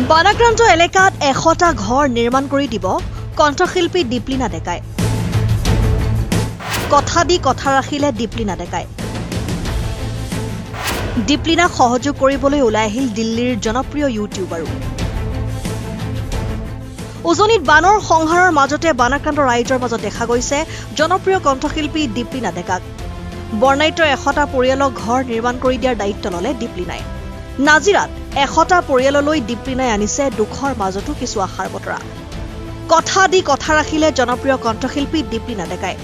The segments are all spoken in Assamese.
বানাক্ৰান্ত এলেকাত ১০০টা ঘৰ নিৰ্মাণ কৰি দিব কণ্ঠশিল্পী দীপলিনা ডেকাই। কথা দি কথা ৰাখিলে দীপলিনা ডেকাই। দীপলিনাক সহযোগ কৰিবলৈ ওলাই আহিল দিল্লীৰ জনপ্ৰিয় ইউটিউবাৰো। উজনিত বানৰ সংহাৰৰ মাজতে বানাক্ৰান্ত ৰাইজৰ মাজত দেখা গৈছে জনপ্ৰিয় কণ্ঠশিল্পী দীপলিনা ডেকাক। বৰ্ণাঢ্য ১০০টা পৰিয়ালক ঘৰ নিৰ্মাণ কৰি দিয়াৰ দায়িত্ব ল'লে দীপলিনাই। নাজিৰাত ১০০টা পৰিয়াললৈ দীপলিনাই আনিছে দুখৰ মাজতো কিছু আশাৰ বতৰা। কথা দি কথা ৰাখিলে জনপ্ৰিয় কণ্ঠশিল্পী দীপলিনা ডেকাই।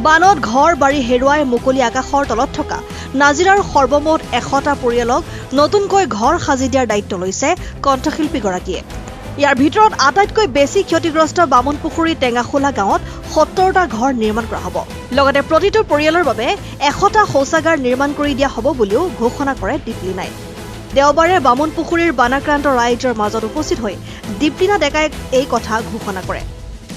বানত ঘৰ বাৰী হেৰুৱাই মুকলি আকাশৰ তলত থকা নাজিৰাৰ সৰ্বমুঠ ১০০টা পৰিয়ালক নতুনকৈ ঘৰ সাজি দিয়াৰ দায়িত্ব লৈছে কণ্ঠশিল্পীগৰাকীয়ে। ইয়াৰ ভিতৰত আটাইতকৈ বেছি ক্ষতিগ্ৰস্ত বামুণপুখুৰী টেঙাখোলা গাঁৱত ৭০টা ঘৰ নিৰ্মাণ কৰা হ'ব। লগতে প্ৰতিটো পৰিয়ালৰ বাবে ১০০টা শৌচাগাৰ নিৰ্মাণ কৰি দিয়া হ'ব বুলিও ঘোষণা কৰে দীপলিনাই। দেওবাৰে বামুণপুখুৰীৰ বানাক্ৰান্ত ৰাইজৰ মাজত উপস্থিত হৈ দীপলিনা ডেকাই এই কথা ঘোষণা কৰে।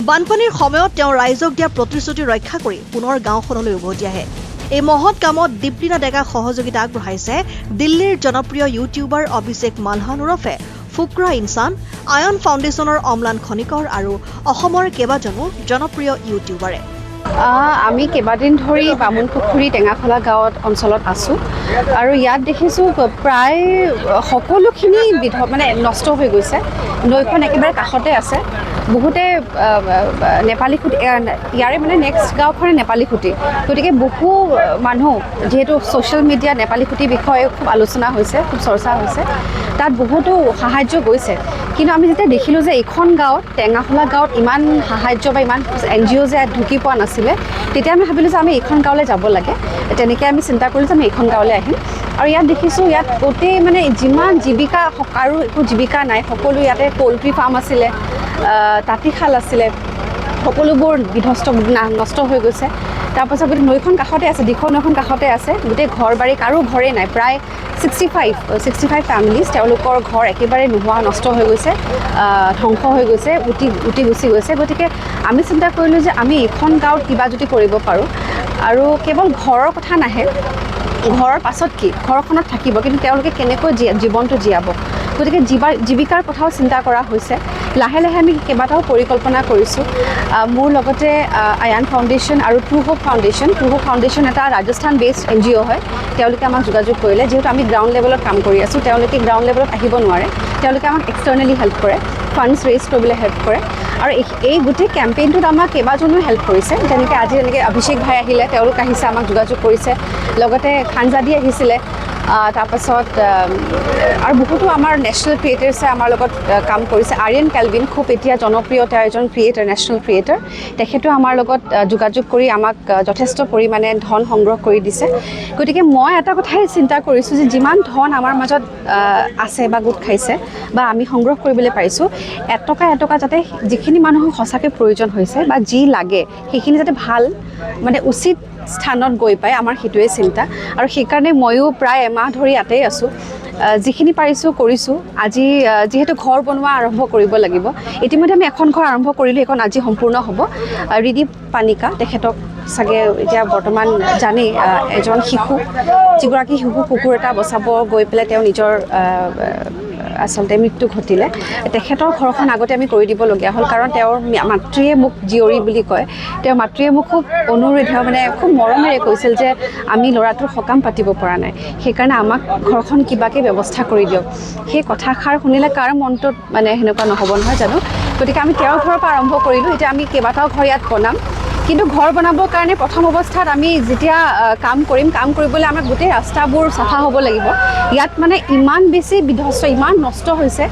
বানপানীৰ সময়ত তেওঁ ৰাইজক দিয়া প্ৰতিশ্ৰুতি ৰক্ষা কৰি পুনৰ গাঁওখনলৈ উভতি আহে। এই মহৎ কামত দীপলিনা ডেকাক সহযোগিতা আগবঢ়াইছে দিল্লীৰ জনপ্ৰিয় ইউটিউবাৰ অভিষেক মালহান ওৰফে ফুকৰা ইনচান, আয়ন ফাউণ্ডেশ্যনৰ অম্লান খনিকৰ আৰু অসমৰ কেইবাজনো জনপ্ৰিয় ইউটিউবাৰে। আমি কেইবাদিন ধৰি বামুণপুখুৰী টেঙাখোলা গাঁৱত অঞ্চলত আছোঁ আৰু ইয়াত দেখিছোঁ প্ৰায় সকলোখিনি মানে নষ্ট হৈ গৈছে। নৈখন একেবাৰে কাষতে আছে। বহুতে নেপালী খুঁটি, ইয়াৰে মানে নেক্সট গাঁওখনে নেপালী খুঁটি, গতিকে বহু মানুহ যিহেতু ছ'চিয়েল মিডিয়াত নেপালী খুঁটিৰ বিষয়ে খুব আলোচনা হৈছে, খুব চৰ্চা হৈছে, তাত বহুতো সাহায্য গৈছে। কিন্তু আমি যেতিয়া দেখিলোঁ যে এইখন গাঁৱত টেঙাখোলা গাঁৱত ইমান সাহায্য বা ইমান NGO যে ঢুকি পোৱা নাছিলে, তেতিয়া আমি ভাবিলোঁ যে আমি এইখন গাঁৱলৈ যাব লাগে। তেনেকৈ আমি চিন্তা কৰিলোঁ যে আমি এইখন গাঁৱলৈ আহিম। আৰু ইয়াত দেখিছোঁ ইয়াত গোটেই মানে যিমান জীৱিকা, কাৰো একো জীৱিকা নাই, সকলো ইয়াতে পল্ট্ৰি ফাৰ্ম আছিলে, তাঁতীশাল আছিলে, সকলোবোৰ বিধ্বস্ত নষ্ট হৈ গৈছে। তাৰপাছত গোটেই নৈখন কাষতে আছে, দিখৌ নৈখন কাষতে আছে, গোটেই ঘৰ বাৰী কাৰো ঘৰেই নাই। প্ৰায় 65 ফেমিলিজ, তেওঁলোকৰ ঘৰ একেবাৰে নোহোৱা, নষ্ট হৈ গৈছে, ধ্বংস হৈ গৈছে, উটি গুচি গৈছে। গতিকে আমি চিন্তা কৰিলোঁ যে আমি এইখন গাঁৱত কিবা যদি কৰিব পাৰোঁ, আৰু কেৱল ঘৰৰ কথা নাহে, ঘৰৰ পাছত কি, ঘৰখনত থাকিব, কিন্তু তেওঁলোকে কেনেকৈ জীৱনটো জীয়াব, গতিকে জীৱিকাৰ কথাও চিন্তা কৰা হৈছে। লাহে লাহে আমি কেইবাটাও পৰিকল্পনা কৰিছোঁ। মোৰ লগতে আয়ান ফাউণ্ডেশ্যন আৰু ট্ৰু হোপ ফাউণ্ডেশ্যন এটা ৰাজস্থান বেছড NGO হয়। তেওঁলোকে আমাক যোগাযোগ কৰিলে, যিহেতু আমি গ্ৰাউণ্ড লেভেলত কাম কৰি আছোঁ, তেওঁলোকে গ্ৰাউণ্ড লেভেলত আহিব নোৱাৰে, তেওঁলোকে আমাক এক্সটাৰ্নেলি হেল্প কৰে, ফাণ্ডছ ৰেইজ কৰিবলৈ হেল্প কৰে। আৰু এই গোটেই কেম্পেইনটোত আমাক কেইবাজনেও হেল্প কৰিছে। যেনেকৈ আজি এনেকৈ অভিষেক ভাই আহিলে, তেওঁলোক আহিছে, আমাক যোগাযোগ কৰিছে। লগতে খানজাদি আহিছিলে। তাৰপাছত আৰু বহুতো আমাৰ নেশ্যনেল ক্ৰিয়েটাৰ্ছে আমাৰ লগত কাম কৰিছে। আৰ্যন কেলভিন খুব এতিয়া জনপ্ৰিয়, তেওঁ এজন ক্ৰিয়েটাৰ, নেশ্যনেল ক্ৰিয়েটাৰ, তেখেতেও আমাৰ লগত যোগাযোগ কৰি আমাক যথেষ্ট পৰিমাণে ধন সংগ্ৰহ কৰি দিছে। গতিকে মই এটা কথাই চিন্তা কৰিছোঁ যে যিমান ধন আমাৰ মাজত আছে বা গোট খাইছে বা আমি সংগ্ৰহ কৰিবলৈ পাৰিছোঁ, এটকা যাতে যিখিনি মানুহক সঁচাকৈ প্ৰয়োজন হৈছে বা যি লাগে সেইখিনি যাতে ভাল মানে উচিত স্থানত গৈ পায়, আমাৰ সেইটোৱে চিন্তা। আৰু সেইকাৰণে ময়ো প্ৰায় এমাহ ধৰি ইয়াতেই আছোঁ, যিখিনি পাৰিছোঁ কৰিছোঁ। আজি যিহেতু ঘৰ বনোৱা আৰম্ভ কৰিব লাগিব, ইতিমধ্যে আমি এখন ঘৰ আৰম্ভ কৰিলোঁ, এইখন আজি সম্পূৰ্ণ হ'ব। ৰিদীপ পানিকা, তেখেতক চাগে এতিয়া বৰ্তমান জানেই, এজন শিশু, যিগৰাকী শিশু কুকুৰ এটা বচাব গৈ পেলাই তেওঁ নিজৰ আচলতে মৃত্যু ঘটিলে। তেখেতৰ ঘৰখন আগতে আমি কৰি দিবলগীয়া হ'ল, কাৰণ তেওঁৰ মাতৃয়ে মোক জীয়ৰী বুলি কয়। তেওঁৰ মাতৃয়ে মোক খুব অনুৰোধেৰে, মানে খুব মৰমেৰে কৈছিল যে আমি ল'ৰাটোৰ সকাম পাতিব পৰা নাই, সেইকাৰণে আমাক ঘৰখন কিবাকৈ ব্যৱস্থা কৰি দিয়ক। সেই কথাষাৰ শুনিলে কাৰ মনটোত মানে সেনেকুৱা নহ'ব নহয় জানো? গতিকে আমি তেওঁৰ ঘৰৰ পৰা আৰম্ভ কৰিলোঁ। এতিয়া আমি কেইবাটাও ঘৰ ইয়াত বনাম, কিন্তু ঘৰ বনাবৰ কাৰণে প্ৰথম অৱস্থাত আমি যেতিয়া কাম কৰিবলৈ আমাক গোটেই ৰাস্তাবোৰ চাফা হ'ব লাগিব। ইয়াত মানে ইমান বেছি বিধ্বস্ত, ইমান নষ্ট হৈছে,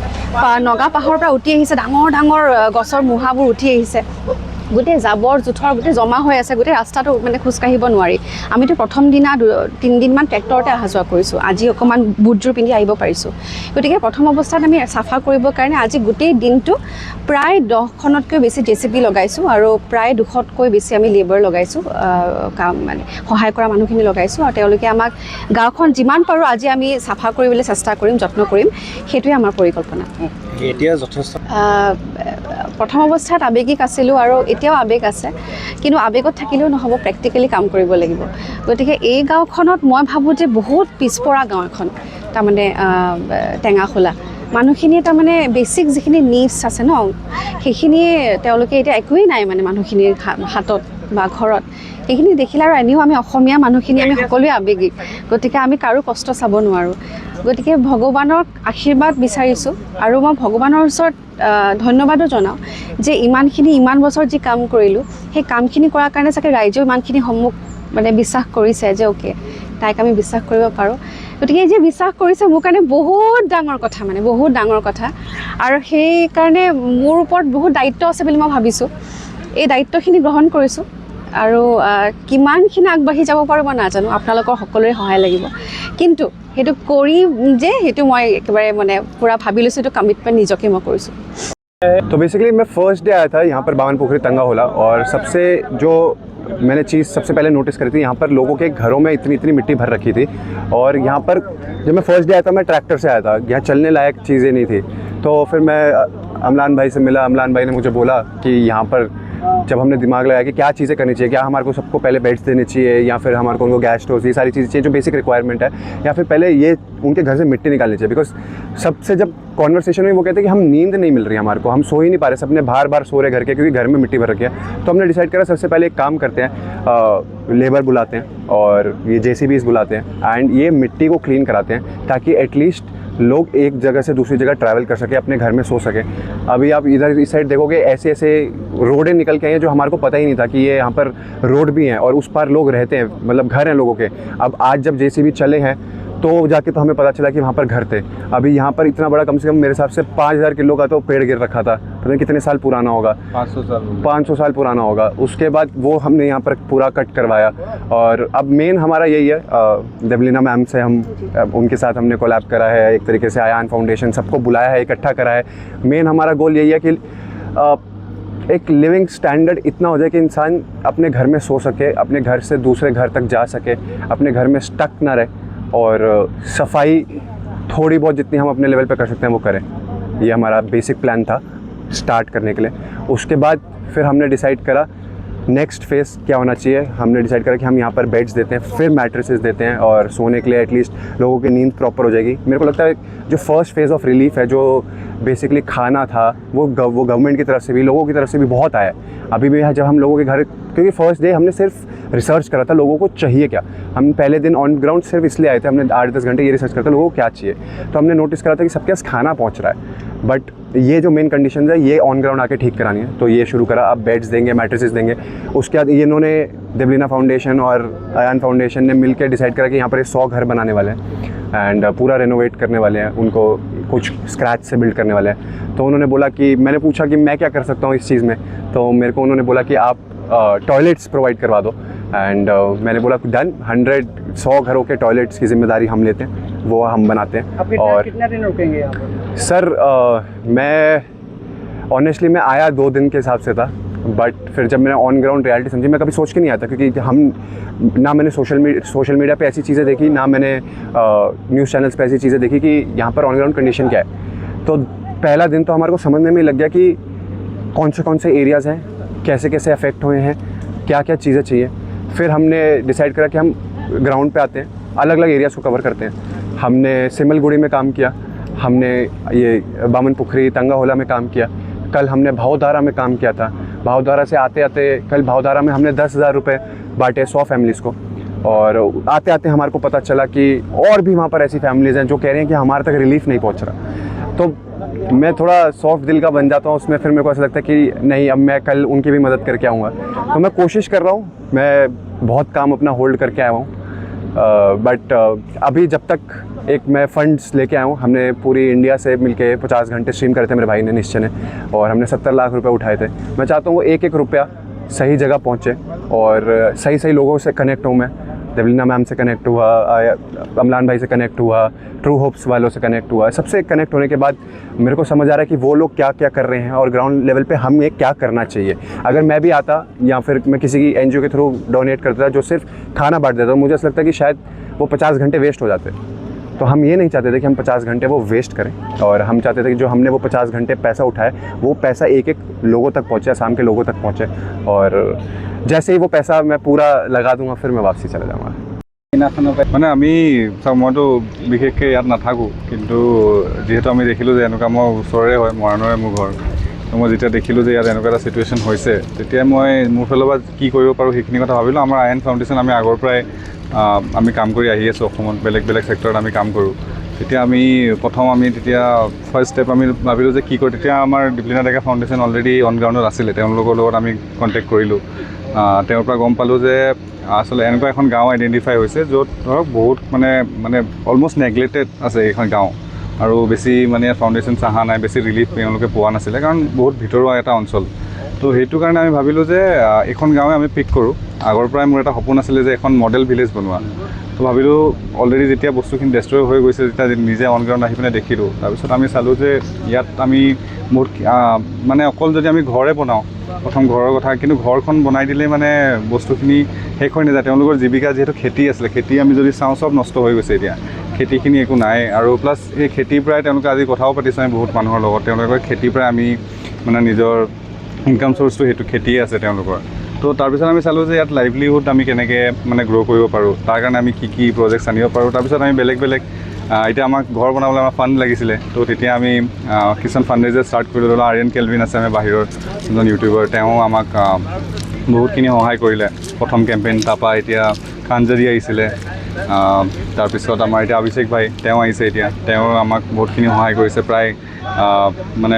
নগা পাহাৰৰ পৰা উঠি আহিছে, ডাঙৰ ডাঙৰ গছৰ মুঢ়াবোৰ উঠি আহিছে, গোটেই জাবৰ জোথৰ গোটেই জমা হৈ আছে, গোটেই ৰাস্তাটো মানে খোজকাঢ়িব নোৱাৰি। আমিতো প্ৰথম দিনা 3 দিনমান ট্ৰেক্টৰতে অহা যোৱা কৰিছোঁ, আজি অকণমান বুটযোৰ পিন্ধি আহিব পাৰিছোঁ। গতিকে প্ৰথম অৱস্থাত আমি চাফা কৰিবৰ কাৰণে আজি গোটেই দিনটো প্ৰায় 10খনতকৈ বেছি JCB লগাইছোঁ, আৰু প্ৰায় 200তকৈ বেছি আমি লেবাৰ লগাইছোঁ, কাম মানে সহায় কৰা মানুহখিনি লগাইছোঁ। আৰু তেওঁলোকে আমাক গাঁওখন যিমান পাৰোঁ আজি আমি চাফা কৰিবলৈ চেষ্টা কৰিম, যত্ন কৰিম, সেইটোৱে আমাৰ পৰিকল্পনা। এতিয়া যথেষ্ট প্ৰথম অৱস্থাত আৱেগিক আছিলোঁ, আৰু এতিয়াও আৱেগ আছে, কিন্তু আৱেগত থাকিলেও নহ'ব, প্ৰেক্টিকেলি কাম কৰিব লাগিব। গতিকে এই গাঁওখনত মই ভাবোঁ যে বহুত পিছপৰা গাঁও এখন, তাৰমানে টেঙাখোলা, মানুহখিনিয়ে তাৰমানে বেছিক যিখিনি নিডছ আছে ন সেইখিনিয়ে তেওঁলোকে এতিয়া একোৱেই নাই মানে মানুহখিনিৰ হাতত বা ঘৰত সেইখিনি দেখিলে আৰু এনেও আমি অসমীয়া মানুহখিনি আমি সকলোৱে আৱেগিক গতিকে আমি কাৰো কষ্ট চাব নোৱাৰোঁ গতিকে ভগৱানৰ আশীৰ্বাদ বিচাৰিছোঁ আৰু মই ভগৱানৰ ওচৰত ধন্যবাদো জনাওঁ যে ইমান বছৰ যি কাম কৰিলোঁ সেই কামখিনি কৰাৰ কাৰণে চাগে ৰাইজেও ইমানখিনি মানে বিশ্বাস কৰিছে যে অ'কে তাইক আমি বিশ্বাস কৰিব পাৰোঁ গতিকে এই যে বিশ্বাস কৰিছে মোৰ কাৰণে বহুত ডাঙৰ কথা মানে বহুত ডাঙৰ কথা আৰু সেইকাৰণে মোৰ ওপৰত বহুত দায়িত্ব আছে বুলি মই ভাবিছোঁ এই দায়িত্বখিনি গ্ৰহণ কৰিছোঁ আৰু কিমানখিনি আগবাঢ়ি যাব পাৰোঁ মই নাজানো আপোনালোকৰ সকলোৰে সহায় লাগিব কিন্তু সেইটো কৰি যে সেইটো মই একেবাৰে মানে পুৰা ভাবি লৈছোঁ এইটো কমিটমেণ্ট নিজকে মই কৰিছোঁ तो बेसिकली मैं फर्स्ट डे आया था यहाँ पर बावन पोखरी तंगा होला और सबसे जो मैंने चीज़ सबसे पहले नोटिस करी थी यहाँ पर लोगों के घरों में इतनी मिट्टी भर रखी थी और यहाँ पर जब मैं फर्स्ट डे आया था मैं ट्रैक्टर से आया था यहाँ चलने लायक चीज़ें नहीं थी तो फिर मैं अमलान भाई से मिला अमलान भाई ने मुझे बोला कि यहाँ पर जब हमने दिमाग लगाया कि क्या चीज़ें करनी चाहिए क्या हमारे को सबको पहले बेड्स देने चाहिए या फिर हमारे को उनको गैस स्टोव ये सारी चीज़ें चाहिए जो बेसिक रिक्वायरमेंट है या फिर पहले ये उनके घर से मिट्टी निकालनी चाहिए बिकॉज सबसे जब कॉन्वर्सेशन में वो कहते हैं कि हम नींद नहीं मिल रही हमारे को हम सो ही नहीं पा रहे सबने बार सो रहे घर के क्योंकि घर में मिट्टी भर रखी है तो हमने डिसाइड करा सबसे पहले एक काम करते हैं लेबर बुलाते हैं और ये JCBs बुलाते हैं एंड ये मिट्टी को क्लीन कराते हैं ताकि एटलीस्ट लोग एक जगह से दूसरी जगह ट्रैवल कर सके अपने घर में सो सके अभी आप इधर इस साइड देखोगे ऐसे रोडें निकल के आई हैं जो हमारे को पता ही नहीं था कि ये यहाँ पर रोड भी हैं और उस पार लोग रहते हैं मतलब घर हैं लोगों के अब आज जब JCB चले हैं तो जाके तो हमें पता चला कि वहाँ पर घर थे अभी यहाँ पर इतना बड़ा कम से कम मेरे हिसाब से 5000 किलो का तो पेड़ गिर रखा था पता नहीं कितने साल पुराना होगा 500 साल पुराना होगा उसके बाद वो हमने यहाँ पर पूरा कट करवाया और अब मेन हमारा यही है देवलीना मैम से हम उनके साथ हमने कोलैब करा है एक तरीके से आयान फाउंडेशन सबको बुलाया है इकट्ठा करा है मेन हमारा गोल यही है कि एक लिविंग स्टैंडर्ड इतना हो जाए कि इंसान अपने घर में सो सके अपने घर से दूसरे घर तक जा सके अपने घर में स्टक ना रहे और सफाई थोड़ी बहुत जितनी हम अपने लेवल पे कर सकते हैं वो करें ये हमारा बेसिक प्लान था स्टार्ट करने के लिए उसके बाद फिर हमने डिसाइड करा नेक्स्ट फेज़ क्या होना चाहिए हमने डिसाइड करा कि हम यहाँ पर बेड्स देते हैं फिर मैट्रेसेस देते हैं और सोने के लिए एटलीस्ट लोगों की नींद प्रॉपर हो जाएगी मेरे को लगता है जो फर्स्ट फेज़ ऑफ रिलीफ है जो बेसिकली खाना था वो गवर्नमेंट की तरफ से भी लोगों की तरफ से भी बहुत आया अभी भी जब हम लोगों के घर क्योंकि फर्स्ट डे हमने सिर्फ रिसर्च करा था लोगों को चाहिए क्या हम पहले दिन ऑन ग्राउंड सिर्फ इसलिए आए थे हमने 8-10 घंटे ये रिसर्च करा था लोगों को क्या चाहिए तो हमने नोटिस करा था कि सबके पास खाना पहुंच रहा है बट ये जो मेन कंडीशन है ये ऑन ग्राउंड आके ठीक करानी है तो ये शुरू करा अब बेड्स देंगे मैट्रेसेस देंगे उसके बाद ये इन्होंने देवलीना फाउंडेशन और आयान फाउंडेशन ने मिलकर डिसाइड करा कि यहाँ पर 100 घर बनाने वाले हैं एंड पूरा रेनोवेट करने वाले हैं उनको कुछ स्क्रैच से बिल्ड करने वाले हैं तो उन्होंने बोला कि मैंने पूछा कि मैं क्या कर सकता हूँ इस चीज़ में तो मेरे को उन्होंने बोला कि आप टॉयलेट्स प्रोवाइड करवा दो एंड मैंने बोला डन 100 घरों के टॉयलेट्स की जिम्मेदारी हम लेते हैं वो हम बनाते हैं और कितना दिन रुकेंगे यहाँ पर सर मैं ऑनेस्टली मैं आया 2 दिन के हिसाब से था बट फिर जब मैंने ऑन ग्राउंड रियलिटी समझी मैं कभी सोच के नहीं आता क्योंकि हम ना मैंने सोशल मीडिया पे ऐसी चीज़ें देखी ना मैंने न्यूज़ चैनल्स पे ऐसी चीज़ें देखी कि यहाँ पर ऑन ग्राउंड कंडीशन क्या है तो पहला दिन तो हमारे को समझने में लग गया कि कौन से एरियाज़ हैं कैसे अफेक्ट हुए हैं क्या चीज़ें चाहिए फिर हमने डिसाइड करा कि हम ग्राउंड पे आते हैं अलग अलग एरियाज़ को कवर करते हैं हमने सिमलगुड़ी में काम किया हमने ये बामन पोखरी तंगा होला में काम किया कल हमने भावधारा में काम किया था भावधारा से आते आते कल भावधारा में हमने 10,000 रुपये बांटे 100 फैमिलीज़ को और आते आते हमारे को पता चला कि और भी वहाँ पर ऐसी फैमिलीज़ हैं जो कह रही हैं कि हमारे तक रिलीफ नहीं पहुँच रहा तो मैं थोड़ा सॉफ्ट दिल का बन जाता हूँ उसमें फिर मेरे को ऐसा लगता है कि नहीं अब मैं कल उनकी भी मदद करके आऊँगा तो मैं कोशिश कर रहा हूँ मैं बहुत काम अपना होल्ड करके आया हूँ बट अभी जब तक एक मैं फंड्स लेके आया हूँ हमने पूरी इंडिया से मिलके 50 घंटे स्ट्रीम करे थे मेरे भाई ने निश्चय ने और हमने 70 लाख रुपए उठाए थे मैं चाहता हूँ वो एक रुपया सही जगह पहुँचे और सही लोगों से कनेक्ट हूँ मैं देवलीना मैम से कनेक्ट हुआ अमलान भाई से कनेक्ट हुआ ट्रू होप्स वालों से कनेक्ट हुआ सबसे कनेक्ट होने के बाद मेरे को समझ आ रहा है कि वो लोग क्या कर रहे हैं और ग्राउंड लेवल पे हमें क्या करना चाहिए अगर मैं भी आता या फिर मैं किसी की NGO के थ्रू डोनेट करता जो सिर्फ खाना बांट देता मुझे ऐसा लगता है कि शायद वो 50 घंटे वेस्ट हो जाते तो हम ये नहीं चाहते थे कि हम 50 घंटे वो वेस्ट करें और हम चाहते थे कि जो हमने वो 50 घंटे पैसा उठाए वो पैसा एक लोगों तक पहुँचे आसाम के लोगों तक पहुँचे और जैसे ही वो पैसा मैं पूरा लगा दूंगा फिर मैं वापसी चला जाऊँगा মানে আমি চাওক মইতো বিশেষকৈ ইয়াত নাথাকোঁ, কিন্তু যিহেতু আমি দেখিলোঁ যে এনেকুৱা মোৰ ওচৰৰে হয়, মৰাণৰে মোৰ ঘৰ। তো মই যেতিয়া দেখিলোঁ যে ইয়াত এনেকুৱা এটা চিটুৱেশ্যন হৈছে, তেতিয়া মই মোৰ ফালৰ পৰা কি কৰিব পাৰোঁ সেইখিনি কথা ভাবিলোঁ। আমাৰ আইন ফাউণ্ডেশ্যন আমি আগৰ পৰাই আমি কাম কৰি আহি আছোঁ অসমত, বেলেগ বেলেগ ছেক্টৰত আমি কাম কৰোঁ। তেতিয়া আমি তেতিয়া ফাৰ্ষ্ট ষ্টেপ আমি ভাবিলোঁ যে কি কৰোঁ। তেতিয়া আমাৰ দীপলিনা ডেকা ফাউণ্ডেশ্যন অলৰেডি অন গ্ৰাউণ্ডত আছিলে, তেওঁলোকৰ লগত আমি কণ্টেক্ট কৰিলোঁ। তেওঁৰ পৰা গম পালোঁ যে আচলতে এনেকুৱা এখন গাঁও আইডেণ্টিফাই হৈছে য'ত ধৰক বহুত মানে অলমষ্ট নেগলেক্টেড আছে এইখন গাঁও, আৰু বেছি মানে ফাউণ্ডেশ্যন চাহা নাই, বেছি ৰিলিফ তেওঁলোকে পোৱা নাছিলে, কাৰণ বহুত ভিতৰুৱা এটা অঞ্চল। তো সেইটো কাৰণে আমি ভাবিলোঁ যে এইখন গাঁৱে আমি পিক কৰোঁ। আগৰ পৰাই মোৰ এটা সপোন আছিলে যে এখন মডেল ভিলেজ বনোৱা। তো ভাবিলোঁ অলৰেডি যেতিয়া বস্তুখিনি ডেষ্ট্ৰয় হৈ গৈছে, যেতিয়া নিজে অন গ্ৰাউণ্ড আহি পিনে দেখিলোঁ, তাৰপিছত আমি চালোঁ যে ইয়াত আমি বহুত মানে অকল যদি আমি ঘৰে বনাওঁ, প্ৰথম ঘৰৰ কথা, কিন্তু ঘৰখন বনাই দিলে মানে বস্তুখিনি শেষ হৈ নাযায়। তেওঁলোকৰ জীৱিকা যিহেতু খেতি আছিলে, খেতি আমি যদি চাওঁ চব নষ্ট হৈ গৈছে এতিয়া, খেতিখিনি একো নাই। আৰু প্লাছ এই খেতিৰ পৰাই তেওঁলোকে আজি কথাও পাতিছোঁ আমি বহুত মানুহৰ লগত, তেওঁলোকৰ খেতিৰ পৰাই আমি মানে নিজৰ ইনকাম চ'ৰ্চটো সেইটো খেতিয়ে আছে তেওঁলোকৰ। তো তাৰপিছত আমি চালোঁ যে ইয়াত লাইভলিহুড আমি কেনেকৈ মানে গ্ৰ' কৰিব পাৰোঁ, তাৰ কাৰণে আমি কি প্ৰজেক্টছ আনিব পাৰোঁ। তাৰপিছত আমি বেলেগ এতিয়া আমাক ঘৰ বনাবলৈ আমাৰ ফাণ্ড লাগিছিলে, তো তেতিয়া আমি কিছুমান ফাণ্ড ৰেইজাৰ ষ্টাৰ্ট কৰি ল'লোঁ। আৰ্যন কেলভিন আছে আমাৰ বাহিৰৰ এজন ইউটিউবাৰ, তেওঁ আমাক বহুতখিনি সহায় কৰিলে প্ৰথম কেম্পেইন। তাৰপৰা এতিয়া কাঞ্জাৰী আহিছিলে, তাৰপিছত আমাৰ এতিয়া অভিষেক ভাই তেওঁ আহিছে, এতিয়া তেওঁ আমাক বহুতখিনি সহায় কৰিছে। প্ৰায়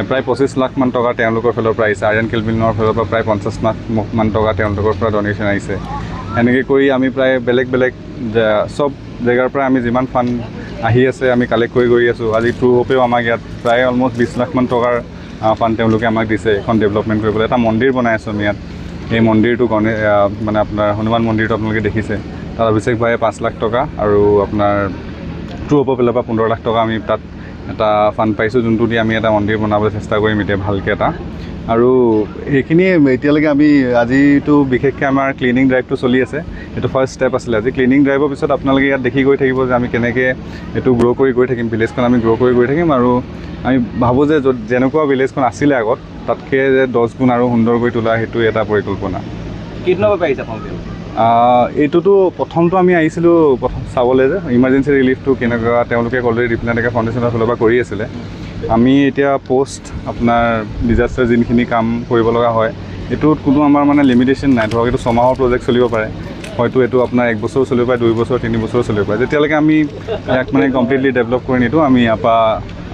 25 লাখ মান টকা তেওঁলোকৰ ফালৰ পৰা আহিছে। আৰ্যন কেলভিনৰ ফালৰ পৰা প্ৰায় 50 লাখ মান টকা তেওঁলোকৰ পৰা ডনেশ্যন আহিছে। এনেকৈ কৰি আমি প্ৰায় বেলেগ চব জেগাৰ পৰা আমি যিমান ফাণ্ড আহি আছে আমি কালেক্ট কৰি গৈ আছোঁ। আজি ট্ৰু হোপেও আমাক ইয়াত প্ৰায় অলমষ্ট 20 লাখ মান টকাৰ ফাণ্ড তেওঁলোকে আমাক দিছে এখন ডেভেলপমেণ্ট কৰিবলৈ। এটা মন্দিৰ বনাই আছোঁ আমি ইয়াত। এই মন্দিৰটো মানে আপোনাৰ হনুমান মন্দিৰটো আপোনালোকে দেখিছে, তাত অভিষেক ভাইয়ে 5 লাখ টকা আৰু আপোনাৰ ট্ৰু হোপৰ ফালৰ পৰা 15 লাখ টকা আমি তাত এটা ফাণ্ড পাইছোঁ, যোনটো দি আমি এটা মন্দিৰ বনাবলৈ চেষ্টা কৰিম এতিয়া ভালকৈ এটা। আৰু সেইখিনিয়ে এতিয়ালৈকে আমি আজিতো বিশেষকৈ আমাৰ ক্লিনিং ড্ৰাইভটো চলি আছে, এইটো ফাৰ্ষ্ট ষ্টেপ আছিলে। আজি ক্লিনিং ড্ৰাইভৰ পিছত আপোনালোকে ইয়াত দেখি গৈ থাকিব যে আমি কেনেকৈ এইটো গ্ৰ' কৰি গৈ থাকিম, ভিলেজখন আমি গ্ৰ' কৰি গৈ থাকিম। আৰু আমি ভাবোঁ যে যেনেকুৱা ভিলেজখন আছিলে আগত, তাতকৈ যে 10 গুণ আৰু সুন্দৰ কৰি তোলা, সেইটো এটা পৰিকল্পনা। এইটোতো প্ৰথমটো আমি আহিছিলোঁ চাবলৈ যে ইমাৰ্জেঞ্চি ৰিলিফটো কেনেকুৱা তেওঁলোকে অলৰেডি দীপলিনা ডেকা ফাউণ্ডেশ্যনৰ ফালৰ পৰা কৰি আছিলে। আমি এতিয়া আপোনাৰ ডিজাষ্টাৰ যোনখিনি কাম কৰিব লগা হয়, এইটোত কোনো আমাৰ মানে লিমিটেশ্যন নাই। ধৰক এইটো 6 মাহৰ প্ৰজেক্ট চলিব পাৰে, হয়তো এইটো আপোনাৰ 1 বছৰ চলিব পাৰে, 2 বছৰ 3 বছৰ চলিব পাৰে। যেতিয়ালৈকে আমি ইয়াক মানে কমপ্লিটলি ডেভেলপ কৰি নিদিওঁ, আমি ইয়াৰ পৰা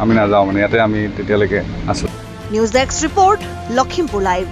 আমি নাযাওঁ, মানে ইয়াতে আমি তেতিয়ালৈকে আছোঁ। News desk report, Lakhimpur live.